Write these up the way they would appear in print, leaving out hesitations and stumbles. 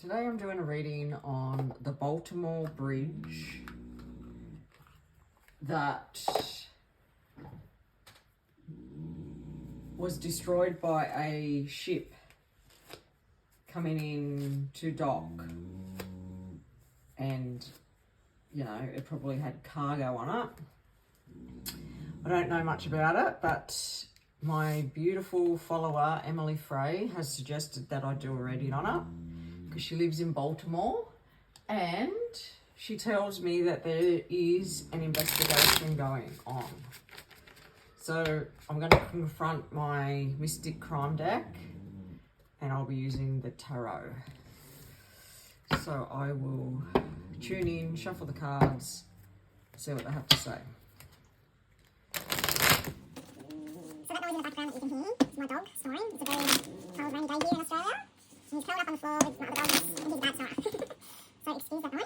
Today I'm doing a reading on the Baltimore Bridge that was destroyed by a ship coming in to dock, and you know, it probably had cargo on it. I don't know much about it, but my beautiful follower Emily Frey has suggested that I do a reading on it because she lives in Baltimore, and she tells me that there is an investigation going on. So I'm going to confront my Mystic Crime deck, and I'll be using the tarot. So I will tune in, shuffle the cards, see what they have to say. So that noise in the background that you can hear is my dog snoring. It's a very cold, rainy day here in Australia. And he's curled up on the floor with my other dogs, and he's a bad snorer. So excuse that noise.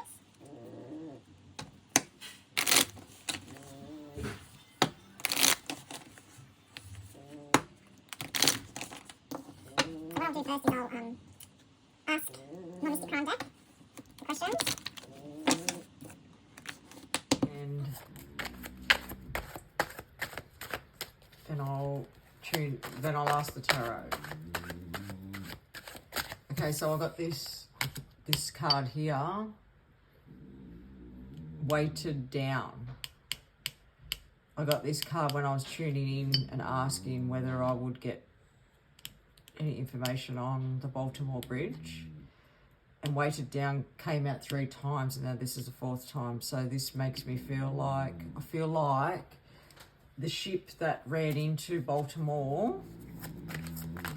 So what I'll do first is I'll ask my Mystic Crime deck the questions. And then I'll ask the tarot. Okay, so I got this card here, weighted down. I got this card when I was tuning in and asking whether I would get any information on the Baltimore Bridge. And weighted down came out 3 times, and now this is the 4th time. So this makes me feel like, I feel like the ship that ran into Baltimore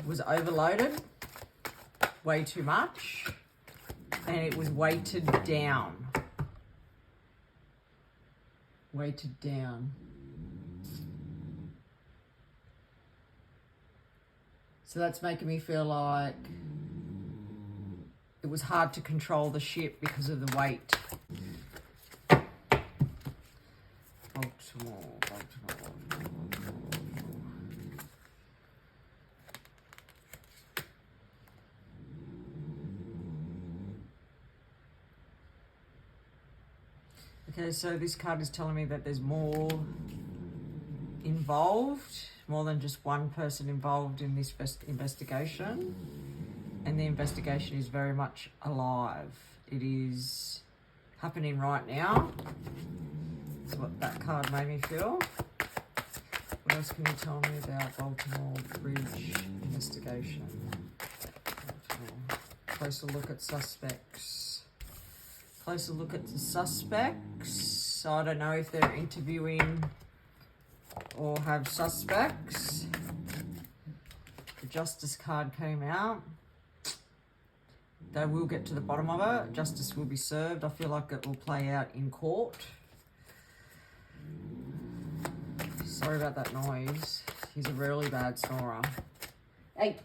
was overloaded way too much, and it was weighted down. Weighted down. So that's making me feel like it was hard to control the ship because of the weight. Baltimore. Okay, so this card is telling me that there's more involved, more than just one person involved in this investigation. And the investigation is very much alive. It is happening right now. That's what that card made me feel. What else can you tell me about Baltimore Bridge investigation? Closer look at suspects. Closer look at the suspects. So I don't know if they're interviewing or have suspects. The Justice card came out. They will get to the bottom of it. Justice will be served. I feel like it will play out in court. Sorry about that noise. He's a really bad snorer. Hey.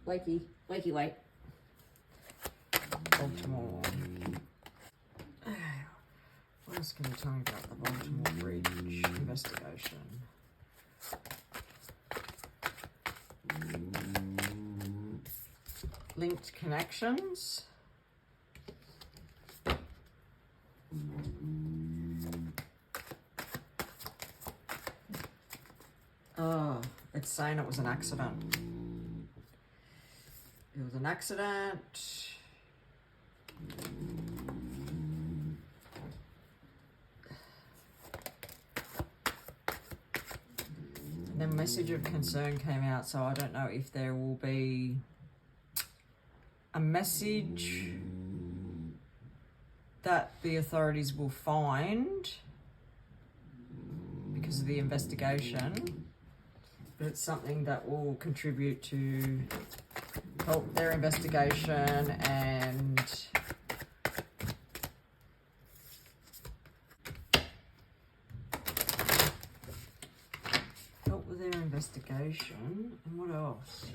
Wakey. Wakey, wake. Baltimore. What else can you tell me about the Baltimore Bridge investigation? Linked connections. Oh, it's saying it was an accident. It was an accident. The message of concern came out, so I don't know if there will be a message that the authorities will find because of the investigation, but it's something that will contribute to help their investigation and help with their investigation. And what else?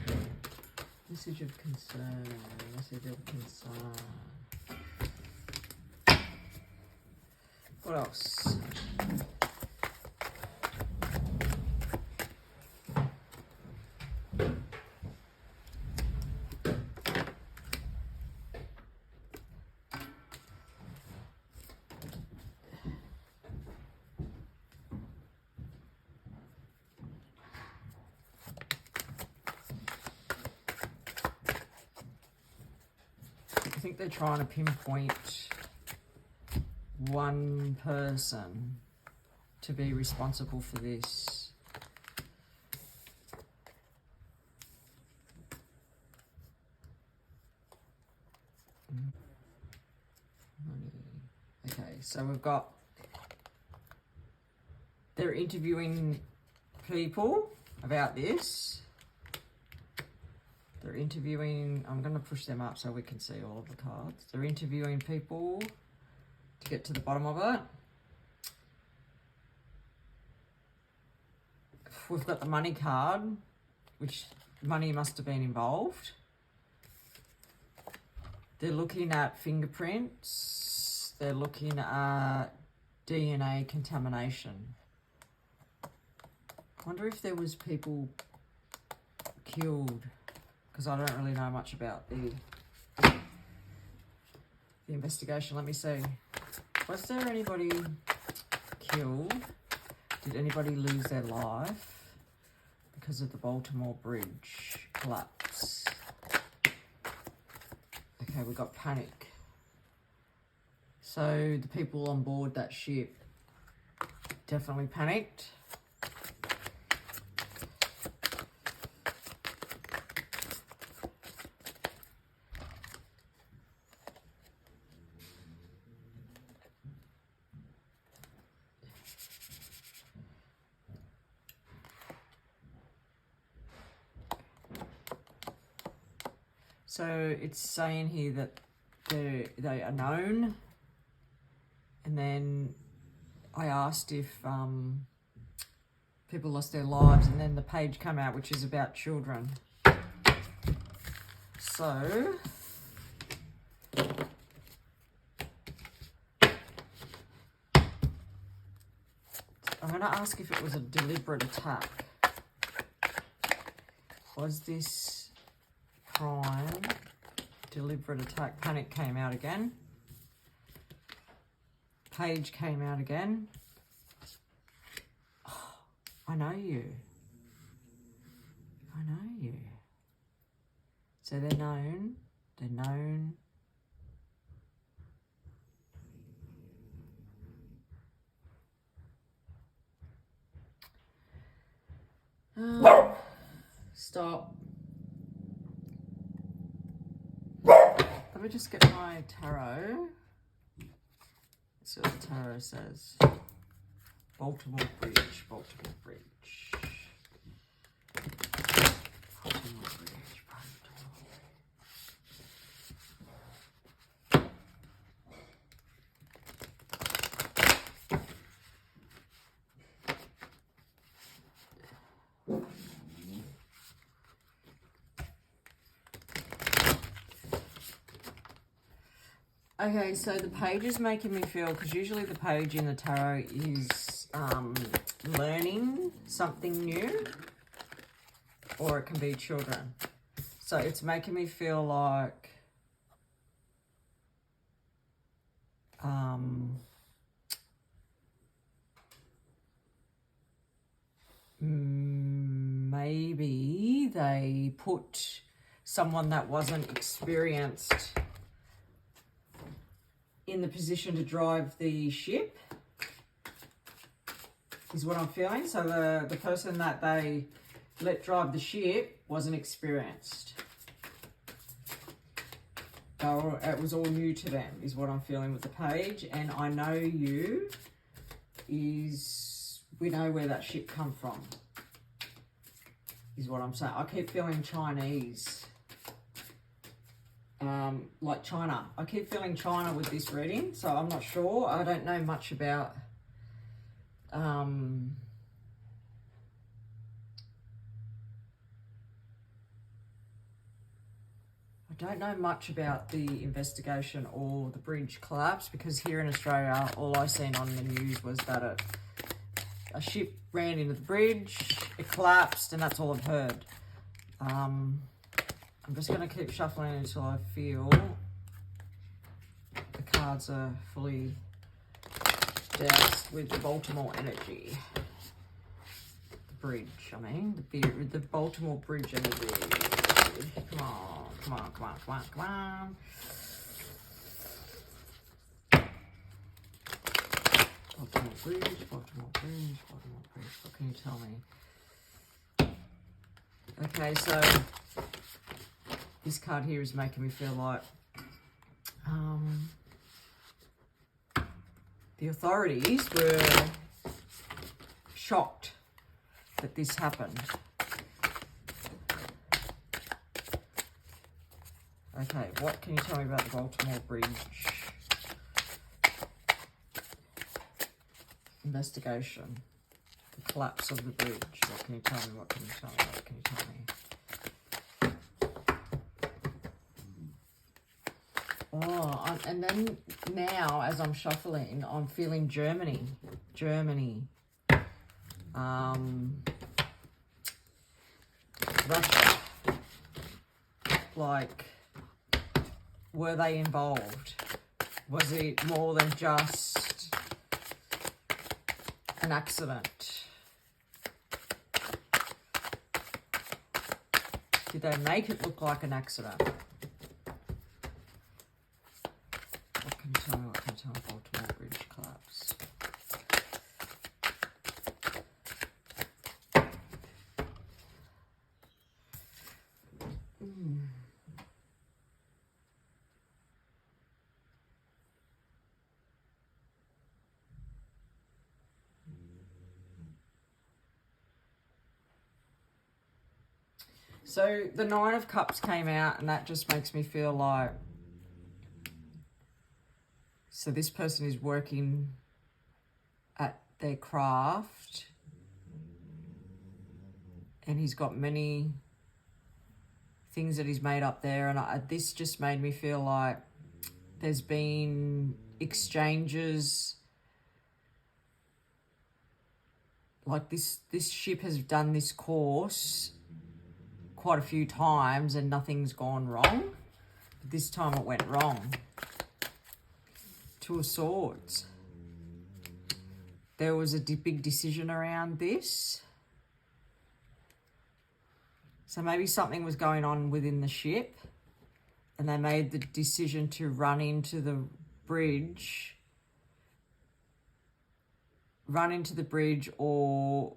Message of concern. Message of concern. What else? they're trying to pinpoint one person to be responsible for this. Okay, so we've got, they're interviewing people about this. They're interviewing, I'm going to push them up so we can see all of the cards. They're interviewing people to get to the bottom of it. We've got the money card, which money must have been involved. They're looking at fingerprints. They're looking at DNA contamination. I wonder if there was people killed, because I don't really know much about the investigation. Let me see. Was there anybody killed? Did anybody lose their life because of the Baltimore Bridge collapse? Okay, we got panic. So the people on board that ship definitely panicked. So it's saying here that they are known, and then I asked if people lost their lives, and then the page came out which is about children. So I'm going to ask if it was a deliberate attack. Was this crime, deliberate attack? Panic came out again. Page came out again. Oh, I know you. I know you. So they're known. They're known. Stop. Let me just get my tarot. Let's see what the tarot says. Baltimore Bridge, Baltimore Bridge. Baltimore Bridge, Baltimore. Okay, so the page is making me feel, because usually the page in the tarot is learning something new, or it can be children. So it's making me feel like maybe they put someone that wasn't experienced in the position to drive the ship, is what I'm feeling. So the person that they let drive the ship wasn't experienced. It was all new to them, is what I'm feeling with the page. And I know you is, we know where that ship come from, is what I'm saying. I keep feeling Chinese. Like China. I keep feeling China with this reading, so I'm not sure. I don't know much about I don't know much about the investigation or the bridge collapse, because here in Australia, all I seen on the news was that a ship ran into the bridge, it collapsed, and that's all I've heard. I'm just going to keep shuffling until I feel the cards are fully doused with the Baltimore energy. The bridge, I mean, the Baltimore Bridge energy. Come on, come on, come on, come on, come on. Baltimore Bridge, Baltimore Bridge, Baltimore Bridge. What can you tell me? Okay, so this card here is making me feel like the authorities were shocked that this happened. Okay, what can you tell me about the Baltimore Bridge investigation? The collapse of the bridge. What can you tell me? What can you tell me? What can you tell me? Oh, and then now as I'm shuffling, I'm feeling Germany. Russia. Like, were they involved? Was it more than just an accident? Did they make it look like an accident? What can you tell me? What can you tell me? Baltimore Bridge collapse. So the Nine of Cups came out, and that just makes me feel like, so this person is working at their craft, and he's got many things that he's made up there, and this just made me feel like there's been exchanges, like this ship has done this course quite a few times and nothing's gone wrong. But this time it went wrong. Two of Swords. There was a big decision around this. So maybe something was going on within the ship and they made the decision to run into the bridge. Or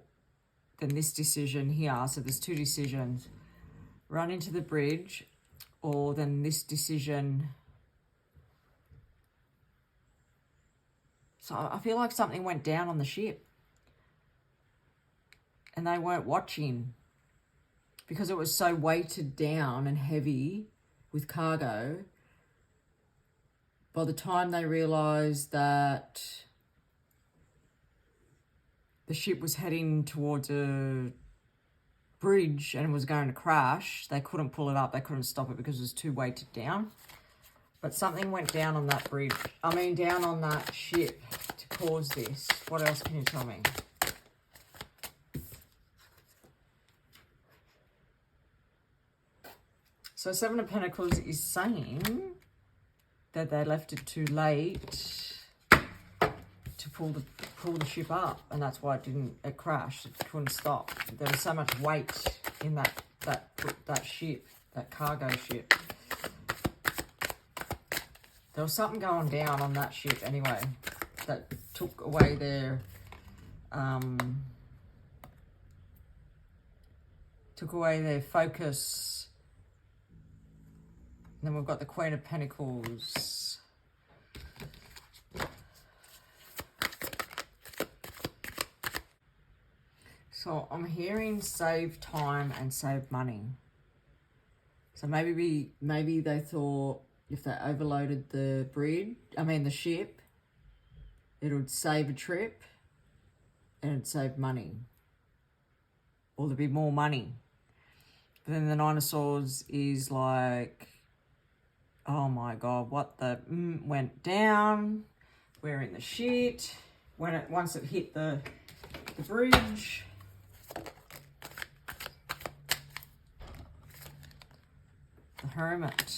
then this decision here. So there's two decisions. Run into the bridge, or then this decision. So I feel like something went down on the ship and they weren't watching because it was so weighted down and heavy with cargo. By the time they realised that the ship was heading towards a bridge and was going to crash, they couldn't pull it up, they couldn't stop it because it was too weighted down. But something went down on that bridge, down on that ship to cause this. What else can you tell me? So Seven of Pentacles is saying that they left it too late to pull the ship up, and that's why it crashed. It couldn't stop. There was so much weight in that ship, that cargo ship. There was something going down on that ship anyway that took away their focus. And then we've got the Queen of Pentacles. So I'm hearing save time and save money. So maybe they thought if they overloaded the ship, it would save a trip and it'd save money. Or there'd be more money. But then the Nine of Swords is like, oh my God, what the went down? We're in the shit. Once it hit the bridge. The Hermit.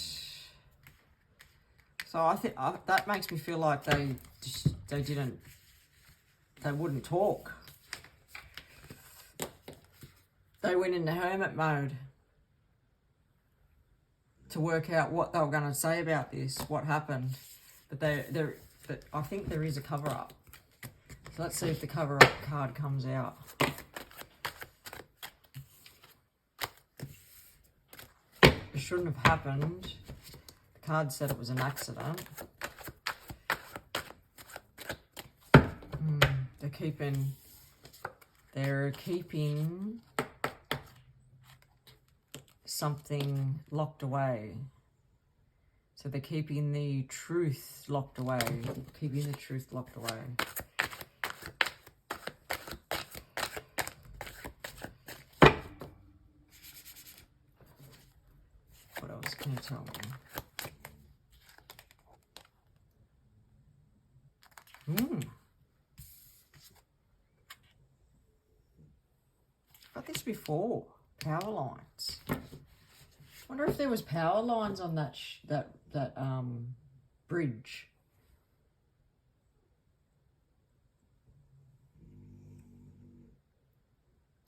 So I think that makes me feel like they wouldn't talk. They went into hermit mode to work out what they were going to say about this, what happened. But I think there is a cover up. So let's see if the cover-up card comes out. It shouldn't have happened. The card said it was an accident. They're keeping something locked away. So they're keeping the truth locked away. Keeping the truth locked away. What else can you tell me? Got this before. Power lines. Wonder if there was power lines on that bridge.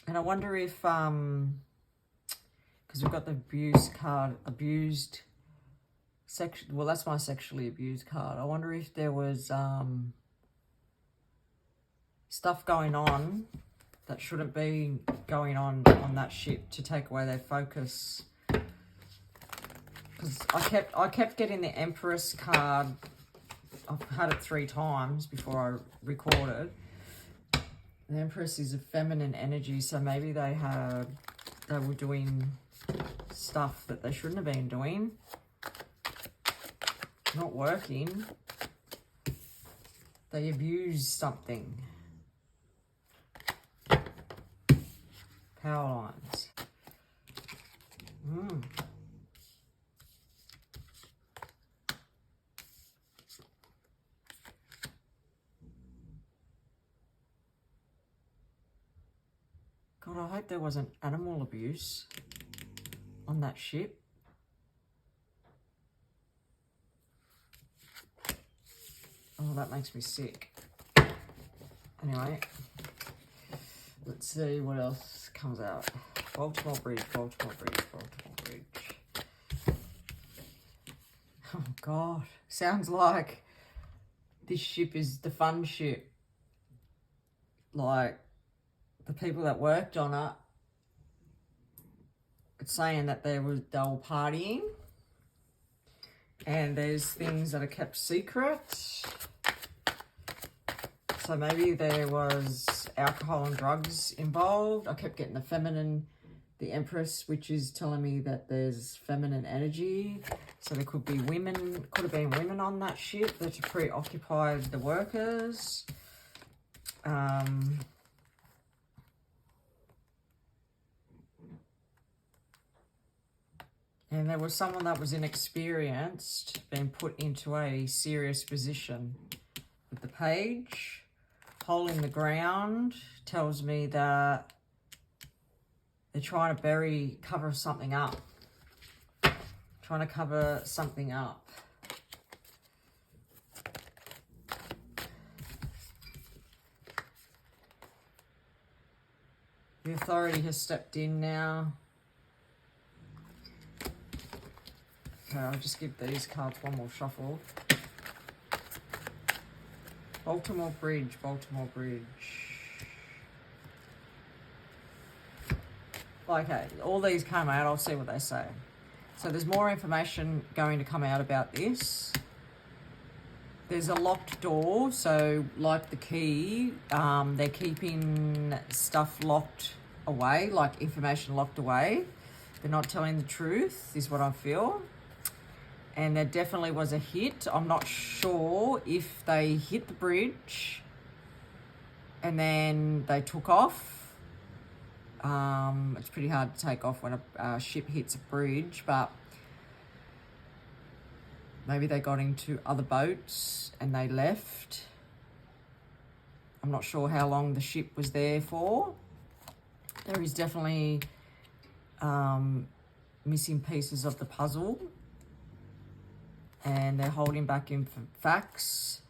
And I wonder if because we've got the abuse card, abused section. Well, that's my sexually abused card. I wonder if there was stuff going on that shouldn't be going on that ship to take away their focus. Because I kept getting the Empress card. I've had it 3 times before I recorded. The Empress is a feminine energy, so maybe they were doing stuff that they shouldn't have been doing. Not working. They abused something. Power lines. God, I hope there wasn't animal abuse on that ship. Oh, that makes me sick. Anyway, let's see what else comes out. Baltimore Bridge, Baltimore Bridge, Baltimore Bridge. Oh, God. Sounds like this ship is the fun ship. Like, the people that worked on it, it's saying that they were partying. And there's things that are kept secret. So maybe there was alcohol and drugs involved. I kept getting the feminine, the Empress, which is telling me that there's feminine energy. So there could be women, could have been women on that ship that preoccupied the workers. And there was someone that was inexperienced being put into a serious position. With the page, hole in the ground, tells me that they're trying to cover something up. Trying to cover something up. The authority has stepped in now. Okay, I'll just give these cards one more shuffle. Baltimore Bridge, Baltimore Bridge. Okay, all these come out. I'll see what they say. So there's more information going to come out about this. There's a locked door, so like the key, they're keeping stuff locked away, like information locked away. They're not telling the truth, is what I feel. And there definitely was a hit. I'm not sure if they hit the bridge and then they took off. It's pretty hard to take off when a ship hits a bridge, but maybe they got into other boats and they left. I'm not sure how long the ship was there for. There is definitely missing pieces of the puzzle. And they're holding back in facts.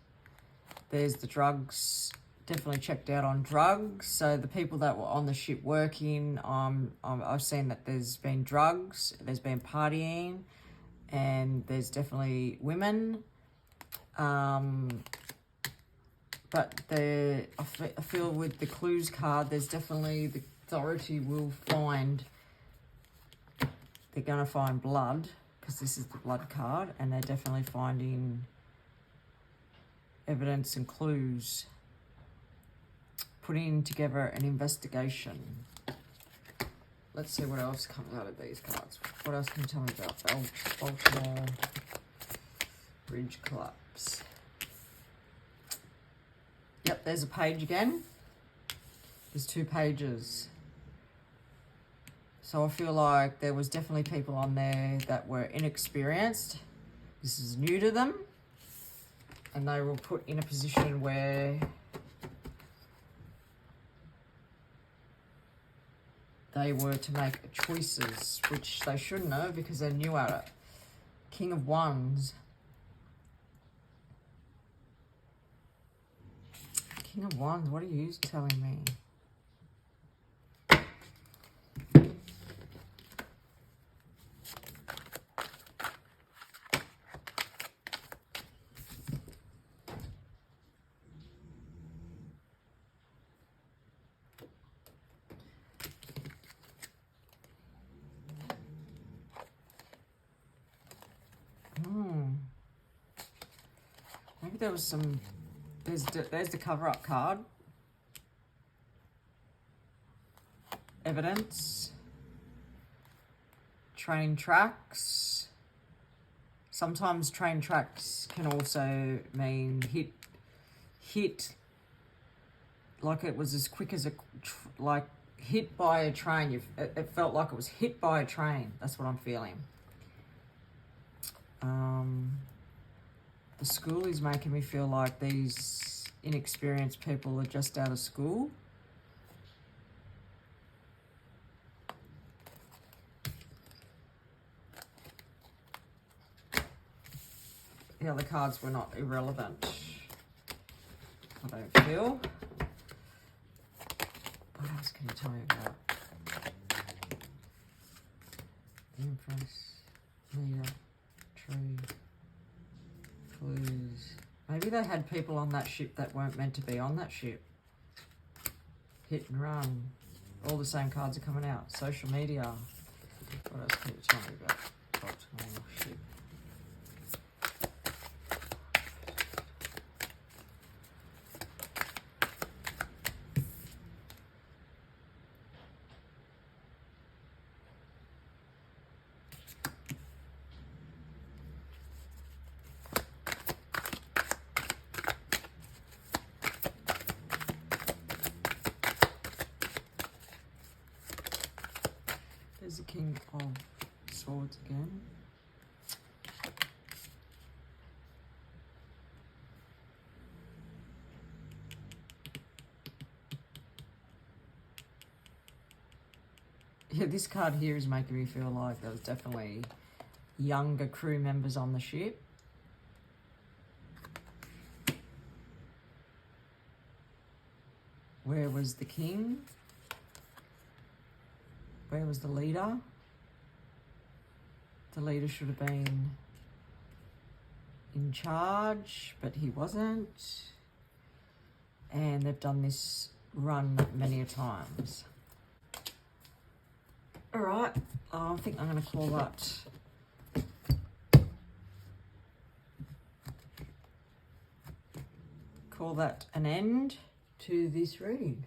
There's the drugs, definitely checked out on drugs. So the people that were on the ship working, I've seen that there's been drugs, there's been partying, and there's definitely women. but I feel with the clues card, there's definitely the authority will find, they're going to find blood, because this is the blood card, and they're definitely finding evidence and clues, putting together an investigation. Let's see what else comes out of these cards. What else can you tell me about Baltimore Bridge collapse? Yep, there's a page again. There's 2 pages. So I feel like there was definitely people on there that were inexperienced. This is new to them. And they were put in a position where they were to make choices, which they shouldn't have because they're new at it. King of Wands. King of Wands, what are you telling me? Maybe there was some, there's the cover-up card. Evidence. Train tracks. Sometimes train tracks can also mean hit, like it was as quick as like hit by a train. It felt like it was hit by a train. That's what I'm feeling. The school is making me feel like these inexperienced people are just out of school. The other cards were not irrelevant, I don't feel. What else can you tell me about? The Empress, Leader, Tree, clues. Maybe they had people on that ship that weren't meant to be on that ship. Hit and run. All the same cards are coming out. Social media. What else can you tell me about Baltimore ship? There's the King of Swords again. Yeah, this card here is making me feel like there was definitely younger crew members on the ship. Where was the king? Where was the leader? The leader should have been in charge, but he wasn't. And they've done this run many a times. All right, I think I'm going to call that an end to this reading.